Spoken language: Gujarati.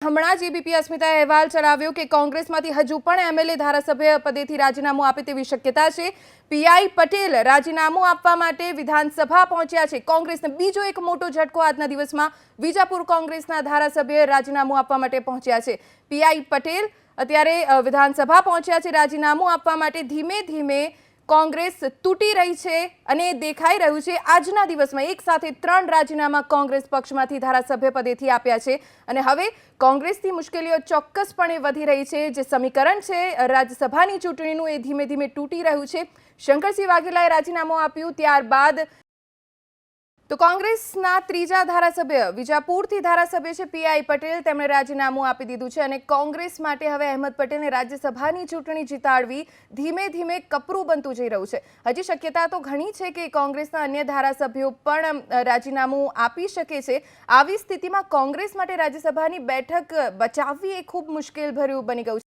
હમણાં જ એબીપી અસ્મિતાએ અહેવાલ ચલાવ્યો કે કોંગ્રેસમાંથી હજુ પણ એમએલએ ધારાસભ્ય પદેથી રાજીનામું આપે તેવી શક્યતા છે। પીઆઈ પટેલ રાજીનામું આપવા માટે વિધાનસભા પહોંચ્યા છે। કોંગ્રેસને બીજો એક મોટો ઝટકો આજના દિવસમાં વિજાપુર કોંગ્રેસના ધારાસભ્ય રાજીનામું આપવા માટે પહોંચ્યા છે। પીઆઈ પટેલ અત્યારે વિધાનસભા પહોંચ્યા છે રાજીનામું આપવા માટે। ધીમે ધીમે કોંગ્રેસ તૂટી રહી છે અને દેખાઈ રહ્યું છે આજના દિવસમાં એક સાથે 3 રાજીનામા કોંગ્રેસ પક્ષમાંથી ધારાસભ્ય પદેથી આપ્યા છે અને હવે કોંગ્રેસની મુશ્કેલીઓ ચોક્કસપણે વધી રહી છે। જે સમીકરણ છે રાજ્યસભાની ચૂંટણીનું એ ધીમે ધીમે તૂટી રહ્યું છે। શંકરસિંહ વાઘેલાએ રાજીનામું આપ્યું ત્યારબાદ તો કોંગ્રેસના ત્રીજા ધારાસભ્ય વિજાપુરથી ધારાસભ્ય છે પીઆઈ પટેલ, તેમણે રાજીનામું આપી દીધું છે અને કોંગ્રેસ માટે હવે અહેમદ પટેલને રાજ્યસભાની ચૂંટણી જીતાડવી ધીમે ધીમે કપરું બનતું જઈ રહ્યું છે। હજી શક્યતા તો ઘણી છે કે કોંગ્રેસના અન્ય ધારાસભ્યો પણ રાજીનામું આપી શકે છે। આવી સ્થિતિમાં કોંગ્રેસ માટે રાજ્યસભાની બેઠક બચાવવી એ ખૂબ મુશ્કેલ ભર્યું બની ગયું છે।